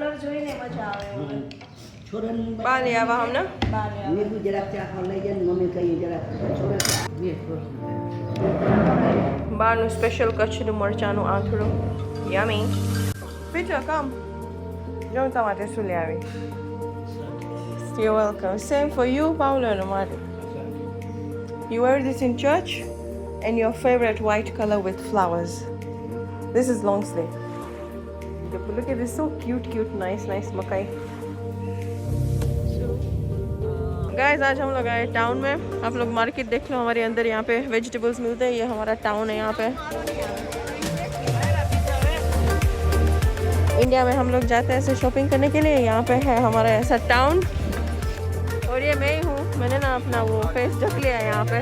Colour જોઈને મજા આવે. છોરાનું બહાર લઈ આવ્યા હમણાં મેં જરાક ચા ખાવા લઈ જાય ને મમ્મી કહીએ જરાક છોરા બહારનું સ્પેશિયલ કચ્છનું મરચાંનું આંથડું યમી પીછો કમ જો હું તમારે શું લઈ આવી You're welcome. Same for you, Paula and Amari. You wear this in church and your favorite white color with flowers. This is long sleeve. Look at this, so cute, nice makai. Guys, आज हम लोग आए town में. आप लोग market देख लो हमारे अंदर यहाँ पे वेजिटेबल्स मिलते हैं. ये हमारा टाउन है यहाँ पे. इंडिया में हम लोग जाते हैं ऐसे शॉपिंग करने के लिए. यहाँ पे है हमारा ऐसा टाउन और ये मैं ही हूँ. मैंने ना अपना वो फेस ढक लिया है यहाँ पे.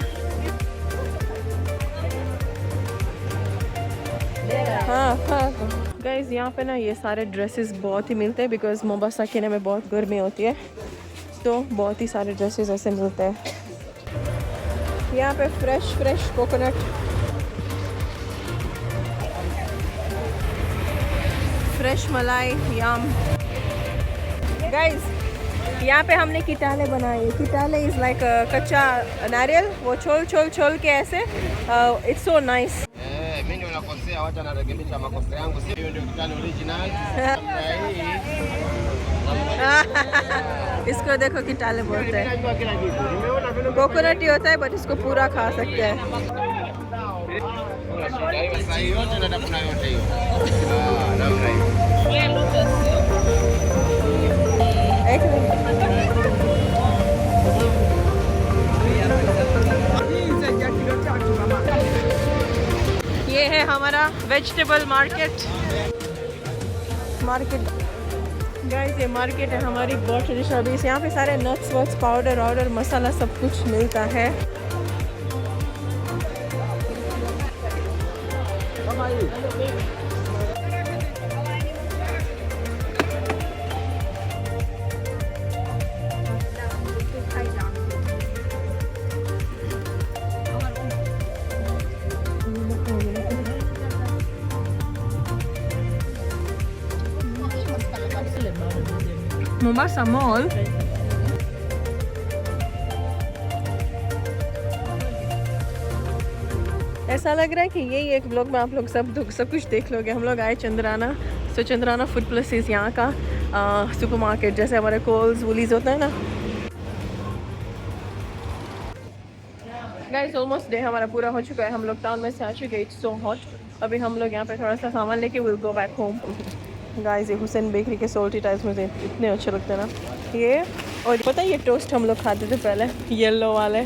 हाँ गाइज यहाँ पे ना ये सारे ड्रेसेस बहुत ही मिलते हैं बिकॉज मोम्बासा केने में बहुत गर्मी होती है तो बहुत ही सारे ड्रेसेस ऐसे मिलते हैं. यहाँ पे फ्रेश कोकोनट फ्रेश मलाई याम. गाइज यहाँ पे हमने किटाले बनाए. किटाले इज़ लाइक कच्चा नारियल वो छोल के ऐसे. It's so nice. Mimi unakosea, wacha narekebisha makosa yangu. Sio ndio kitani original. इसको देखो किटाले बोलते हैं. कोकोनट ही होता है बट इसको पूरा खा सकते हैं. एक ये है हमारा वेजिटेबल मार्केट. गाइस ये मार्केट है हमारी बहुत ट्रेडिशनल. यहाँ पे सारे नट्स वट्स पाउडर मसाला सब कुछ मिलता है. मोम्बासा मॉल ऐसा लग रहा है कि यही एक ब्लॉग में आप लोग सब कुछ देख लोगे. हम लोग आए चंद्राना. सो चंद्राना फूड प्लस इज़ यहाँ का सुपरमार्केट. जैसे हमारे कोल्स वुलीज होता है ना. गाइस ऑलमोस्ट डे हमारा पूरा हो चुका है. हम लोग टाउन में से आ चुके. It's so hot. अभी हम लोग यहाँ पे थोड़ा सा सामान लेके will go back home. Guys ये हुसैन बेकरी के सोल्टी टाइप्स मुझे इतने अच्छे लगते हैं ना ये. और पता है ये टोस्ट हम लोग खाते थे पहले येलो वाले.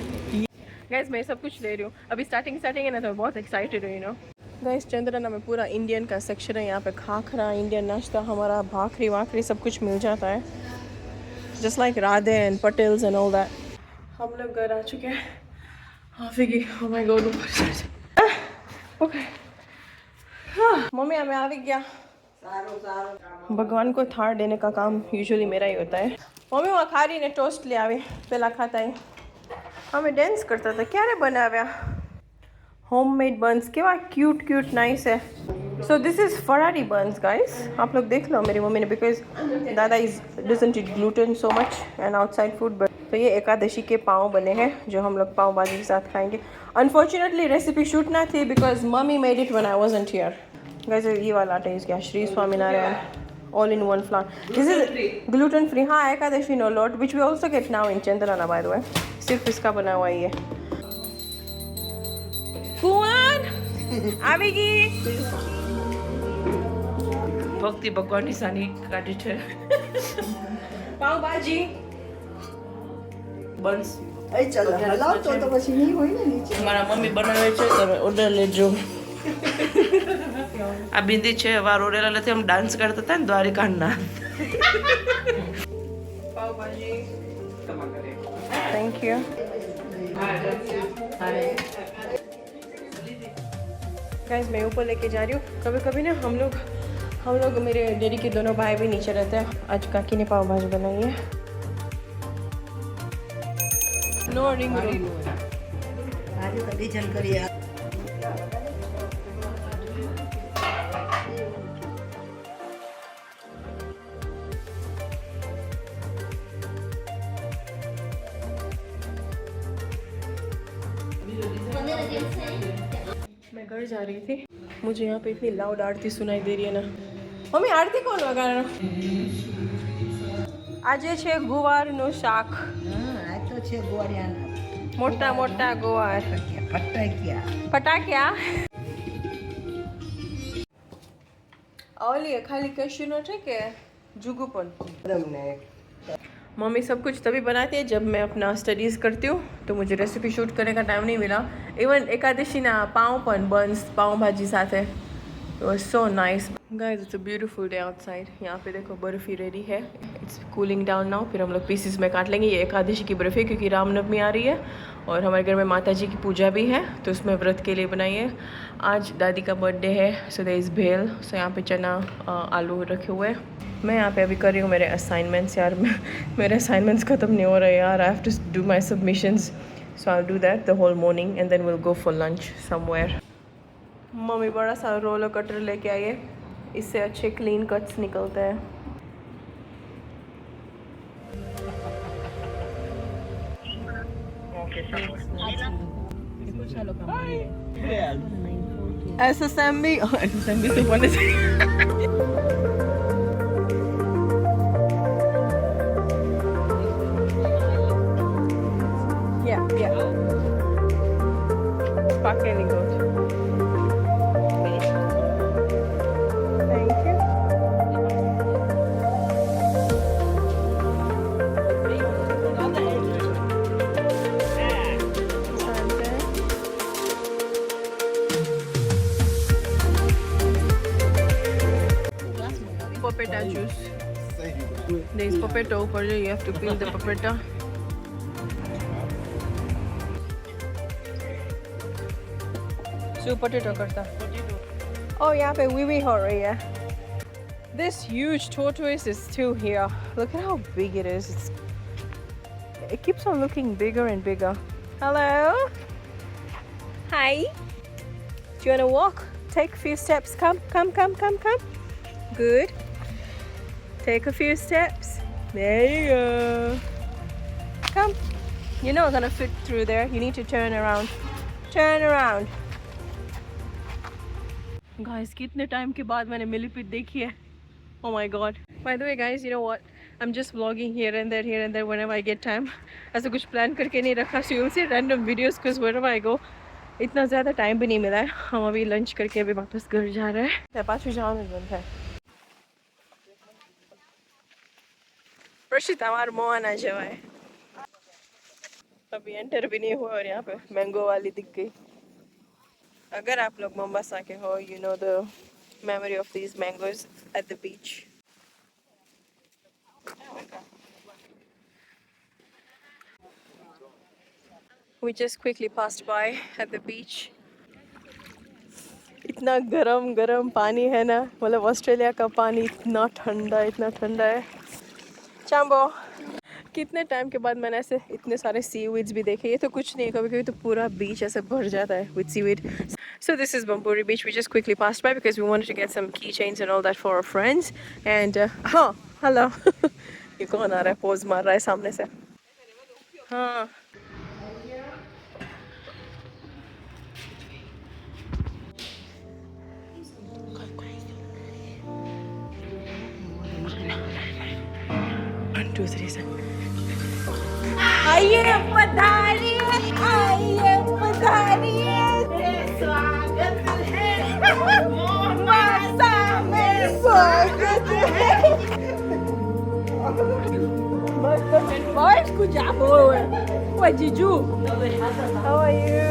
गाइस मैं सब कुछ ले रही हूँ. अभी स्टार्टिंग है ना तो मैं बहुत एक्साइटेड हूँ गाइस. चंद्राना में पूरा इंडियन का सेक्शन है. यहाँ पे खाखरा इंडियन नाश्ता हमारा भाखरी वाखरी सब कुछ मिल जाता है. Just like Radhe and Patels and all that. हम लोग घर आ चुके हैं. ओह माय गॉड ओके मम्मी हमें आ गया. भगवान को थार देने का काम यूजुअली मेरा ही होता है. मम्मी वहाँ खा रही ने टोस्ट ले आवे पहला खाता है. हमें डांस करता था क्या रे बनाव्या होममेड बन्स केवा क्यूट नाइस है. So this is Ferrari buns guys. आप लोग देख लो मेरी मम्मी ने बिकॉज दादा doesn't eat gluten so much and outside food. But तो ये एकादशी के पाव बने हैं जो हम लोग पाव भाजी के साथ खाएंगे. अनफॉर्चुनेटली रेसिपी शूट ना थी because mummy made it when I wasn't here. Guys ये वाला आटा यूज़ किया Shri Swaminarayan all in one flour. This is gluten free. हाँ Ekadashi know lot which we also get now in चंद्राना by the way. सिर्फ इसका बना हुआ ही है. कुआन आवेगी. भक्ति भगवान निशानी काटी है. पाव भाजी बन्स એ ચાલો હલાવતો તો પછી નહીં હોય ને નીચે. हमारा मम्मी बनावे છે તમે ઓર્ડર લેજો. આ બિંદી છે વાર ઓરેલા લેતે हम डांस करते थे द्वारिका ना. पाव भाजी थैंक यू. गाइस मैं ऊपर लेके जा रही हूँ. कभी ना हम लोग मेरे डैडी के दोनों भाई भी नीचे रहते हैं. आज काकी ने पाव भाजी बनाई है. नो रिंग આજે કદી જલ કરી मैं घर जा रही थी, मुझे यहाँ पे इतनी लाउड आरती सुनाई दे रही है ना। मम्मी आरती कौन वगाड़े? આજે છે ગુવારનું શાક, આ તો છે ગોળિયાના મોટા મોટા ગુવાર, ફટાક્યા. ફટાક્યા. ઓલી खाली कैश्यू नट है के जुगू पण? मम्मी सब कुछ तभी बनाती है जब मैं अपना स्टडीज़ करती हूँ, तो मुझे रेसिपी शूट करने का टाइम नहीं मिला. इवन एकादशी ना पाव पण बन्स पाव भाजी साथ है. It was so nice. Guys, it's a beautiful day outside. यहाँ पे देखो बर्फ़ी रेडी है. It's cooling down now. फिर हम लोग पीसेस में काट लेंगे. ये एकादशी की बर्फ़ी क्योंकि रामनवमी आ रही है और हमारे घर में माता जी की पूजा भी है, तो उसमें व्रत के लिए बनाई है. आज दादी का बर्थडे है, सो देयर इज़ भेल. सो यहाँ पे चना आलू रखे हुए हैं. मैं यहाँ पे अभी कर रही हूँ मेरे असाइनमेंट्स. यार मेरे असाइनमेंट्स ख़त्म नहीं हो रहे यार. I have to do my submissions, so I will do that the whole morning and then will go for lunch somewhere. Mummy बड़ा सा रोलर कटर लेके आई है, इससे अच्छे क्लीन कट्स निकलते हैं. SSMB SSMB से बोले yeah pakai ni good. Thank you. Papaya juice. There is papaya over there. You have to peel the papaya. So potato करता. Oh, यहाँ पे वीवी हो रही है. This huge tortoise is still here. Look at how big it is. It keeps on looking bigger and bigger. Hello. Hi. Do you want to walk? Take a few steps. Come. Good. Take a few steps. There you go. Come. You're not gonna fit through there. You need to turn around. Turn around. Guys, कितने time के बाद मैंने मिलीपीट देखी है. Oh my god. By the way guys, you know what? I'm just vlogging here and there whenever I get time. ऐसा कुछ plan करके नहीं रखा. So you'll see random videos because wherever I go, इतना ज़्यादा टाइम भी नहीं मिला है. हम अभी लंच करके अभी वापस घर जा रहे हैं. पाँच जવાનું બન થાય. प्रशित हमारे मोहन आ जाए. अभी एंटर भी नहीं हुआ और यहाँ पे मैंगो वाली दिख गई. अगर आप लोग मोम्बासा के हो, you know the memory of these mangoes at the beach. We just quickly passed by at the beach. इतना गरम पानी है ना, मतलब ऑस्ट्रेलिया का पानी इतना ठंडा है. चांबो, कितने टाइम के बाद मैंने ऐसे इतने सारे सीवीड्स भी देखे. ये तो कुछ नहीं, कभी तो पूरा बीच ऐसे भर जाता है with seaweed. So this is Bamburi Beach. We just quickly passed by because we wanted to get some keychains and all that for our friends. And hello. ये कौन आ रहा है, पोज मार रहा है सामने से. हाँ. One, two, three, seven. आइए पधारिए. स्वागत है. मोम्बासा में स्वागत है. Boys, good job, boy. What did you? How are you?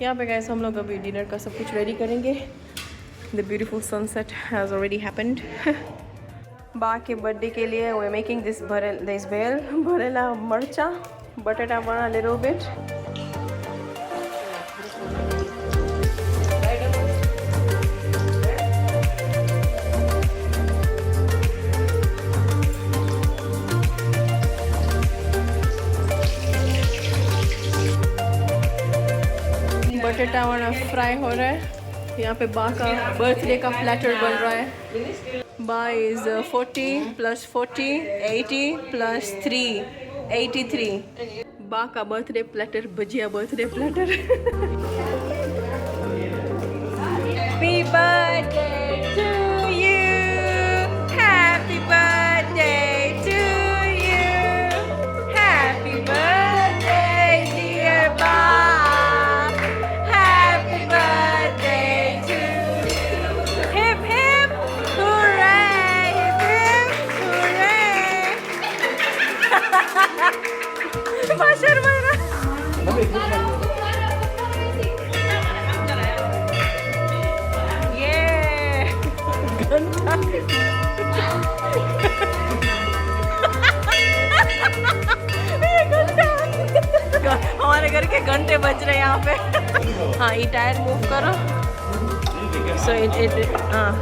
यहाँ पे गए हम लोग अभी डिनर का सब कुछ रेडी करेंगे. The beautiful sunset has already happened. बा के बर्थडे के लिए we are making this bhel bharela marcha batata a little bit. बटेटा वाला फ्राई हो रहा है. यहाँ पे बा का बर्थडे का प्लेटर बन रहा है. बा इज 40 + 40 80 + 3 83. बा का birthday platter, bhajiya birthday platter. Happy birthday to you. Happy birthday to you. Happy birthday, dear Bob. Happy birthday to you. Hip hip hooray! Hip hip hooray! Masher bana. हमारे घर के घंटे बज रहे हैं यहाँ पे. हाँ, ये टायर मूव करो. सो इट हाँ.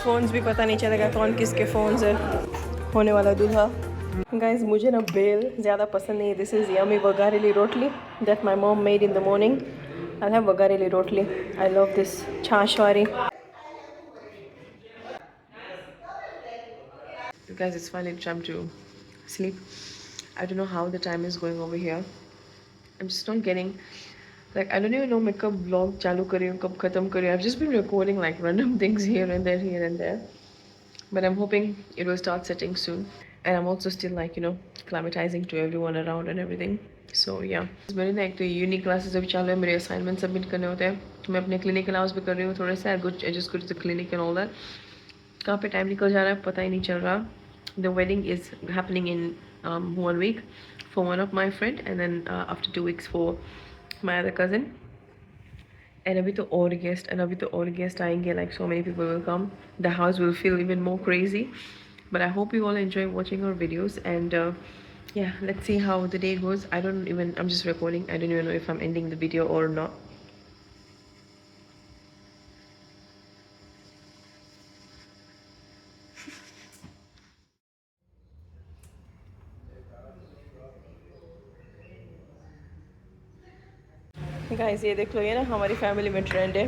फ़ोन्स भी पता नहीं चलेगा कौन किसके फ़ोन्स है. होने वाला दूल्हा. गाइस, मुझे ना बेल ज़्यादा पसंद नहीं है. This is yummy vagareli rotli that my mom made in the morning. I have vagareli rotli. I love this chhachh वाली. Guys, it's finally time to sleep. I don't know how the time is going over here. I'm just not getting, like, I don't even know मैं कब vlog चालू करी हूँ, कब ख़त्म करी. I've just been recording like random things here and there. But I'm hoping it will start setting soon. And I'm also still like, you know, acclimatizing to everyone around and everything. So yeah. मेरे ना एक तो unique classes अभी चालू है. मेरे assignment submit करने होते हैं. मैं अपने क्लिनिकल आवर्स भी कर रही हूँ थोड़े से. I just go to the clinic and all that. कहाँ पे टाइम निकल जा रहा है पता ही नहीं चल रहा. The wedding is happening in 1 week for one of my friend, and then after 2 weeks for my other cousin. And अभी तो और guest आएंगे. Like so many people will come. The house will feel even more crazy. But I hope you all enjoy watching our videos, and yeah, let's see how the day goes. I'm just recording. I don't even know if I'm ending the video or not. Guys, ये देख लो, ये ना हमारी family में trend है.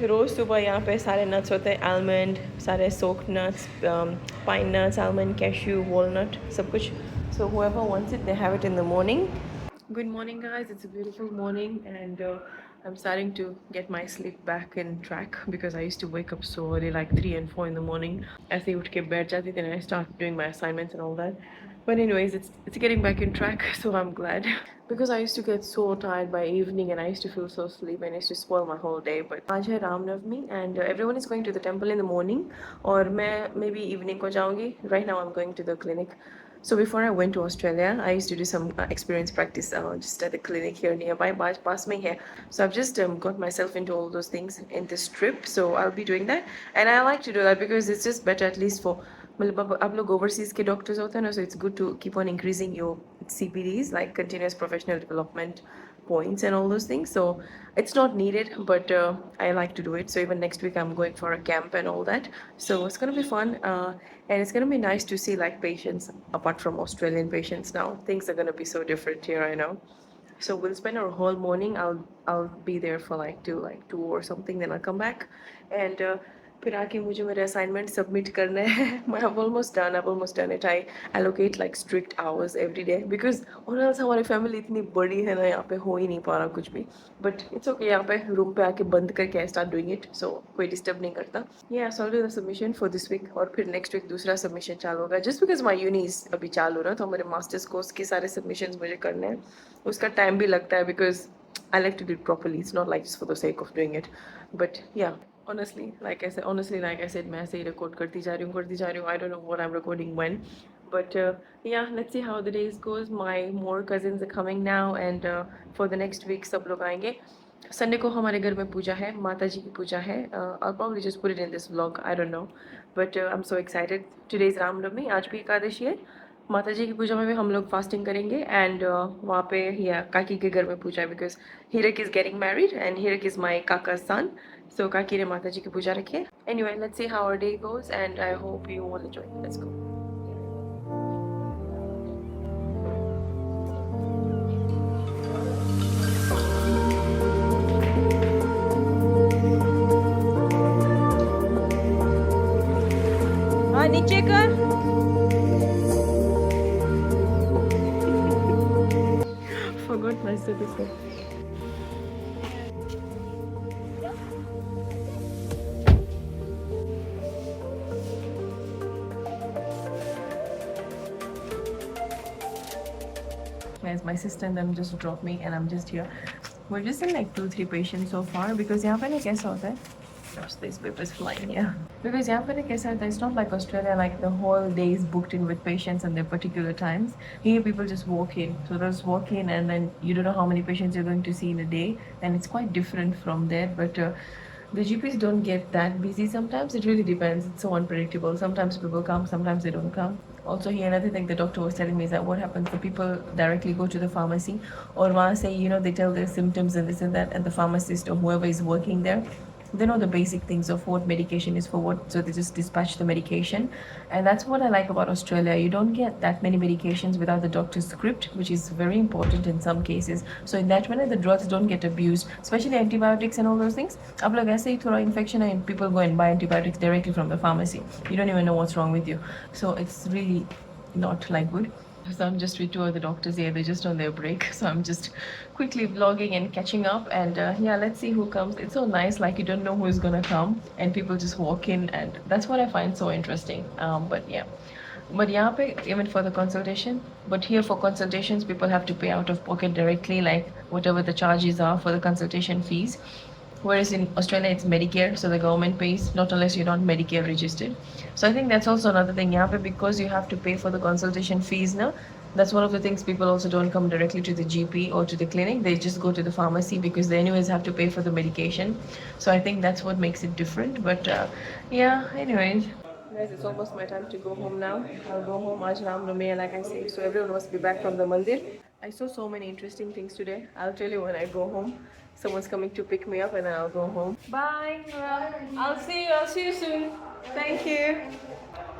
रोज़ सुबह यहाँ पे सारे नट्स होते हैं. आलमंड, सारे soaked nuts, pine nuts, almond, cashew, walnut, सब कुछ. सो whoever wants it, they have it in the morning. Good morning guys, it's a beautiful morning, and I'm starting to get my sleep back in track because I used to wake up so early, like 3 and 4 in the morning. ऐसे ही उठ के बैठ जाती थी, and I start doing my assignments and all that. But anyways, it's getting back in track, so I'm glad. Because I used to get so tired by evening, and I used to feel so sleepy, and I used to spoil my whole day. But आज है Ram Navami, and everyone is going to the temple in the morning, और मैं maybe evening को जाऊँगी. Right now I'm going to the clinic. So before I went to Australia, I used to do some experience practice just at the clinic here nearby, pass me here. So I've just got myself into all those things in this trip. So I'll be doing that, and I like to do that because it's just better, at least for. मतलब आप लोग overseas के doctors होते हैं ना, so it's good to keep on increasing your CPDs, like continuous professional development points and all those things. So it's not needed, but I like to do it. So even next week I'm going for a camp and all that. So it's gonna be fun, and it's gonna be nice to see like patients apart from Australian patients. Now things are gonna be so different here, I know. So we'll spend our whole morning. I'll be there for like 2 or something. Then I'll come back, and फिर आके मुझे मेरे assignment submit करने हैं. मैं almost done it. I allocate like strict hours every day because और else हमारी family इतनी बड़ी है ना, यहाँ पे हो ही नहीं पा रहा कुछ भी. बट इट्स ओके, यहाँ पे रूम पे आके बंद करके I start doing it, so कोई डिस्टर्ब नहीं करता. ये so do the submission for this week, और फिर नेक्स्ट वीक दूसरा सबमिशन चालू होगा. जस्ट बिकॉज माई यूनीज अभी चालू हो रहा है, तो हमारे मास्टर्स कोर्स के सारे सबमिशन मुझे करने हैं. उसका टाइम भी लगता है because I like to do it properly. It's not like just for the sake of doing it. But yeah, honestly, like I said, मैं ऐसे ही record करती जा रही हूँ. I don't know what I'm recording when. But yeah, let's see how the days goes. My more cousins are coming now, and for the next week सब लोग आएंगे. Sunday को हमारे घर में पूजा है, माता जी की पूजा है. I'll probably just put it in this vlog, I don't know, but I'm so excited. Today is Ramnavami, आज भी एकादशी है. माता जी की पूजा में भी हम लोग फास्टिंग करेंगे एंड वहाँ पे या काकी के घर में पूजा है बिकॉज हीरक इज़ गेटिंग मैरिड एंड हीरक इज़ माई काका सन. सो काकी ने माता जी की पूजा रखी है. Anyway let's see how our day goes and I hope you all enjoy. Let's go. हाँ नीचे कर. Forgot my stethoscope. Guys, my sister and them just dropped me and I'm just here. We're just in like 2-3 patients so far because यहाँ पे ना कैसा होता है? Gosh, this paper is flying, yeah. Because यहाँ पे ना कैसा होता है? It's not like Australia, like the whole day is booked in with patients and their particular times. Here people just walk in. So they just walk in and then you don't know how many patients you're going to see in a day. And it's quite different from there. But the GPs don't get that busy sometimes. It really depends. It's so unpredictable. Sometimes people come, sometimes they don't come. Also here another thing the doctor was telling me is that what happens, the people directly go to the pharmacy or वहाँ से, you know, they tell their symptoms and this and that, and the pharmacist or whoever is working there, they know the basic things of what medication is for what, so they just dispatch the medication. And that's what I like about Australia. You don't get that many medications without the doctor's script, which is very important in some cases. So in that manner the drugs don't get abused, especially antibiotics and all those things. अब लोग ऐसे ही थोड़ा infection and people go and buy antibiotics directly from the pharmacy. You don't even know what's wrong with you. So it's really not like good. So I'm just with two of the doctors here. They're just on their break. So I'm just quickly vlogging and catching up. And yeah, let's see who comes. It's so nice. Like you don't know who is gonna come, and people just walk in, and that's what I find so interesting. But yeah. But यहाँ पे even for the consultation, but here for consultations people have to pay out of pocket directly, like whatever the charges are for the consultation fees. Whereas in Australia it's Medicare, so the government pays, not unless you're not Medicare registered. So I think that's also another thing. यहाँ पे because you have to pay for the consultation fees now, that's one of the things. People also don't come directly to the GP or to the clinic. They just go to the pharmacy because they anyways have to pay for the medication. So I think that's what makes it different. But yeah, anyways. Guys, it's almost my time to go home now. I'll go home. Aaj Ram Navami, like I said, so everyone must be back from the mandir. I saw so many interesting things today. I'll tell you when I go home. Someone's coming to pick me up and then I'll go home. Bye. I'll see you. I'll see you soon. Thank you.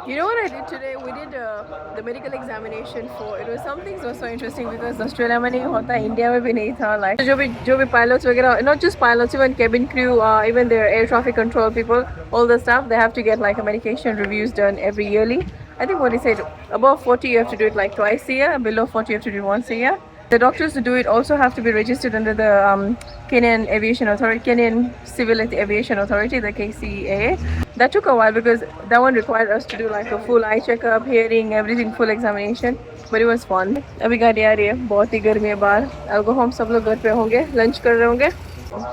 You know what I did today? We did the medical examination for. It was some things were so interesting because Australia में नहीं होता, India में भी नहीं था. Like जो भी pilots वगैरह, not just pilots, even cabin crew, even their air traffic control people, all the stuff, they have to get like a medication reviews done every yearly. I think what he said, above 40 you have to do it like twice a year, below 40 you have to do it once a year. The doctors to do it also have to be registered under the Kenyan Aviation Authority, Kenyan Civil Aviation Authority, the KCAA. That took a while because that one required us to do like a full eye checkup, hearing, everything, full examination. But it was fun. अभी गाड़ी आ रही है, बहुत ही गर्मी है बाहर. I'll go home, सब लोग घर पे होंगे, lunch कर रहे होंगे.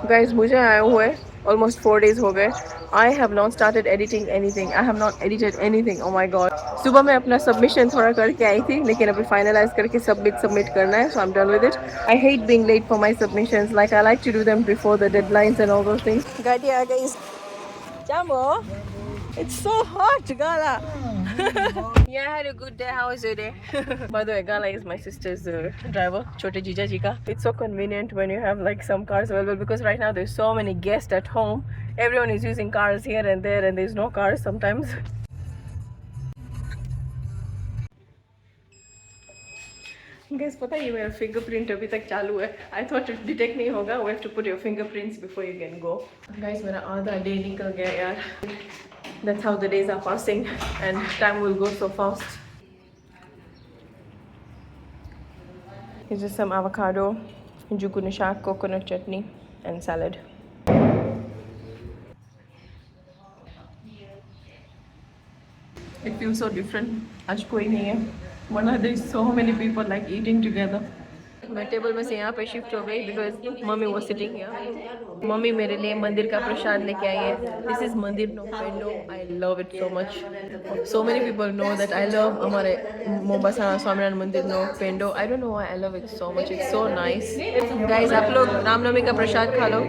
Guys, मुझे आए हुए almost 4 days हो गए. I have not started editing anything. I have not edited anything. Oh my god. सुबह मैं अपना submission थोड़ा करके आई थी, लेकिन अभी finalize करके submit करना है. So I'm done with it. I hate being late for my submissions. Like I like to do them before the deadlines and all those things. गाड़ी आ गई. Jamo, it's so hot, Gala. Yeah, I had a good day. How was your day? By the way, Gala is my sister's driver, Chote Jija Jika. It's so convenient when you have like some cars available because right now there's so many guests at home. Everyone is using cars here and there, and there's no cars sometimes. Guys, पता है ये मेरा fingerprint अभी तक चालू है. I thought detect नहीं होगा. We have to put your fingerprints before you can go. Guys, मेरा आधा day निकल गया यार. That's how the days are passing, and time will go so fast. Here's just some avocado, jukunu shak, coconut chutney, and salad. It feels so different. आज कोई नहीं है. There is so many people like eating together. मैं table में से यहाँ पे shift हो गई बिकॉज मम्मी वो सिटिंग हियर। मम्मी मेरे लिए मंदिर का प्रसाद लेके आई है। दिस इज मंदिर नो पेंडो। I love it so much. So many people know that I love हमारे मोम्बासा स्वामीनारायण मंदिर नो पेंडो। I don't know why I love it so much. It's so nice. Guys आप लोग रामनवमी का प्रसाद खा लो।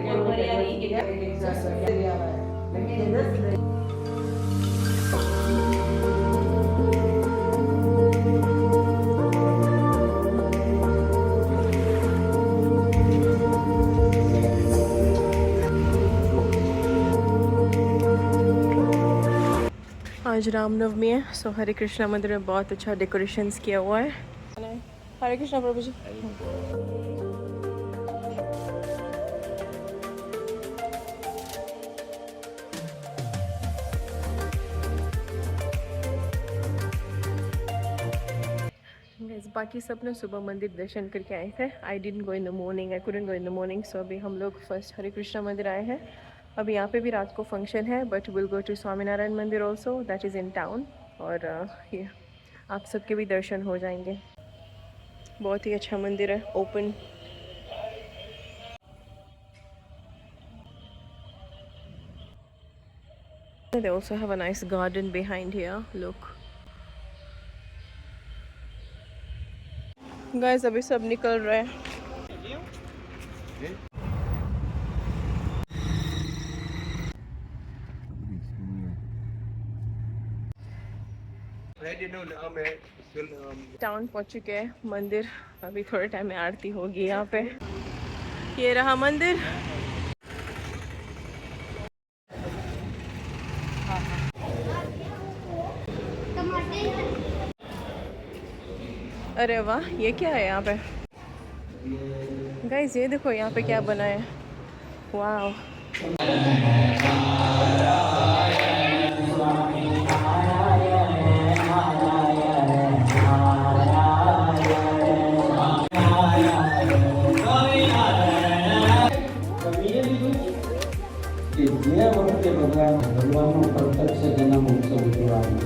आज रामनवमी है सो हरे कृष्णा मंदिर में बहुत अच्छा डेकोरेशंस किया हुआ है। हरे कृष्णा प्रभु जी। बाकी सब ने सुबह मंदिर दर्शन करके आए थे। I didn't go in the morning. I couldn't go in the morning. So अभी हम लोग फर्स्ट हरे कृष्णा मंदिर आए हैं। अभी यहाँ पे भी रात को फंक्शन है but will go to Swaminarayan mandir also that is in town. और ये आप सबके भी दर्शन हो जाएंगे। बहुत ही अच्छा मंदिर है, open. They also have a nice garden behind here. Look. Guys, अभी सब निकल रहे हैं। टाउन पहुंच चुके हैं। मंदिर अभी थोड़े टाइम में आरती होगी यहाँ पे। ये रहा मंदिर। अरे वाह, ये क्या है यहाँ पे? गाइस ये देखो यहाँ पे क्या बना है। वाह। ભગવાનનો પ્રત્યક્ષ જન્મ ઉત્સવ ઉજવવાનો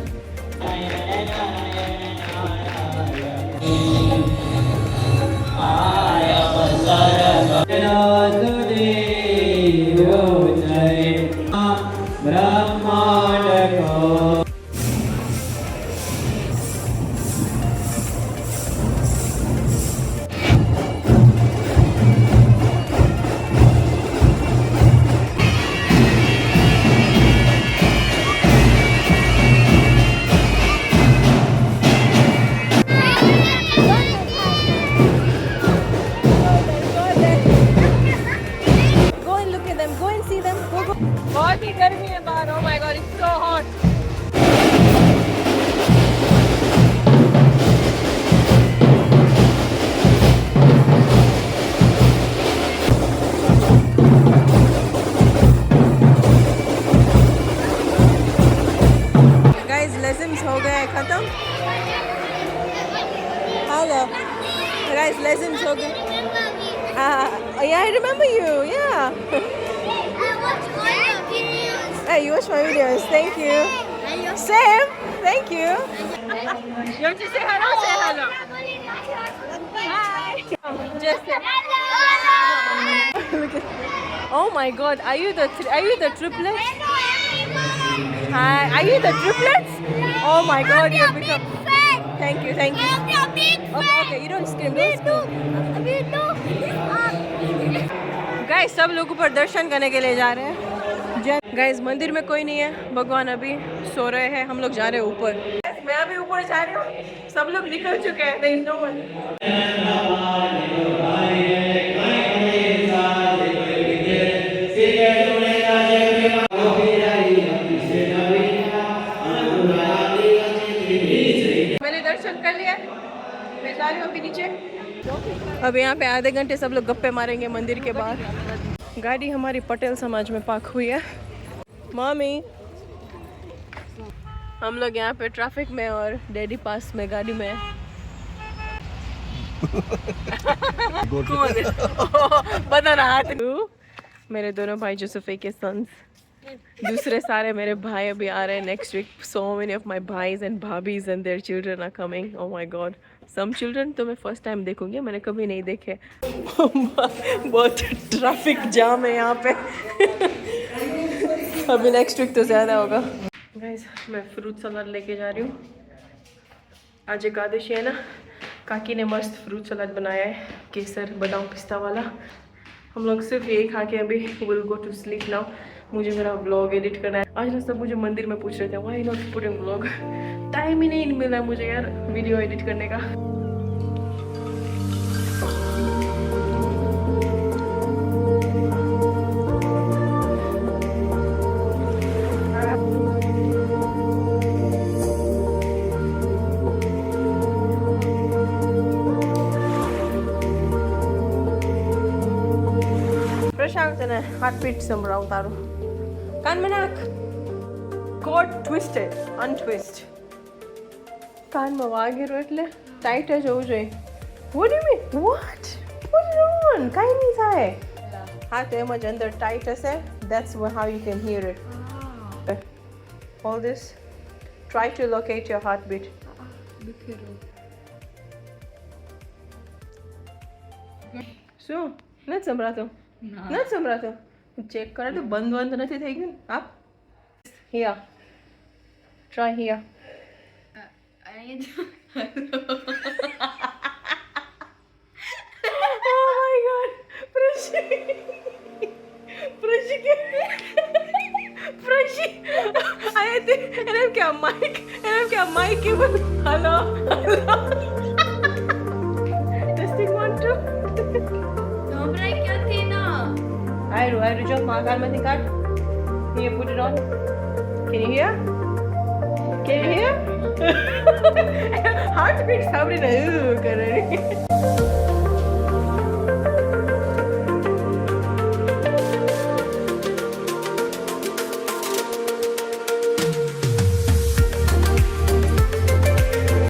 बहुत ही गर्मी है बाहर। ओह my God, it's so hot. Guys lessons हो गए खत्म। हेलो गाइस, लेसन्स हो गए। Yeah, I remember you. Yeah. Hey, you watch my videos. Thank you. Same. Thank you. You want to say hello? Say hello. Hi. Just say hello. Look at. Oh my God. Are you the triplets? Hi. Are you the triplets? Oh my God. You become. Thank you. Thank you. Okay. You don't scream. Guys सब लोग ऊपर दर्शन करने के लिए जा रहे हैं। Guys मंदिर में कोई नहीं है, भगवान अभी सो रहे हैं। हम लोग जा रहे हैं ऊपर। मैं अभी ऊपर जा रही हूँ, सब लोग निकल चुके हैं। There is no one. मैंने दर्शन कर लिया, मैं जा रही हूँ अभी नीचे। अब यहाँ पे आधे घंटे सब लोग गप्पे मारेंगे मंदिर के बाहर। गाड़ी हमारी पटेल समाज में पार्क हुई है। मम्मी, हम लोग यहाँ पे ट्रैफिक में और डैडी पास में गाड़ी में। कौन बता रहा था? मेरे दोनों भाई जोसेफे के सन्स। दूसरे सारे मेरे भाई अभी आ रहे हैं next week. So many of my bhais and bhabhis and their children are coming. Oh my god, some children तो मैं फर्स्ट टाइम देखूंगी, मैंने कभी नहीं देखे। बहुत ट्रैफिक जाम है यहाँ पे। अभी नेक्स्ट वीक तो ज़्यादा होगा। गाइस मैं फ्रूट सलाद लेके जा रही हूँ। आज एकादशी है ना, काकी ने मस्त फ्रूट सलाद बनाया है, केसर बादाम पिस्ता वाला। हम लोग सिर्फ यही खा के अभी will go to sleep now. मुझे मेरा व्लॉग एडिट करना है। आज ना सब मुझे मंदिर में पूछ रहे थे why not putting vlog. Time ही नहीं मिला मुझे यार वीडियो एडिट करने का। પ્રશાંતને હાર્ટબીટ સંભળાવું તારું કાનમાં નાખ. God twisted untwist. કાનમાં વાગેલું એટલે ટાઈટ જ હોવું જોઈએ. What do mean what what on કાંઈ નહીં થાય. હા તો એમ જ અંદર ટાઈટ હશે. That's how you can hear it. All this try to locate your heartbeat. શું નથી સંભળાતું? નથી સંભળાતું? ચેક કરે તો બંધ નથી થઈ ગયું. આપ હિયા try હિયા. Oh my god, Prashi आए थे एनम क्या माइक के बोल हेलो टेस्टिंग 1 2 नंबर क्या थी ना आयरु जो मागाल में काट ये put it on can you hear heartbeat सामने ना कर रही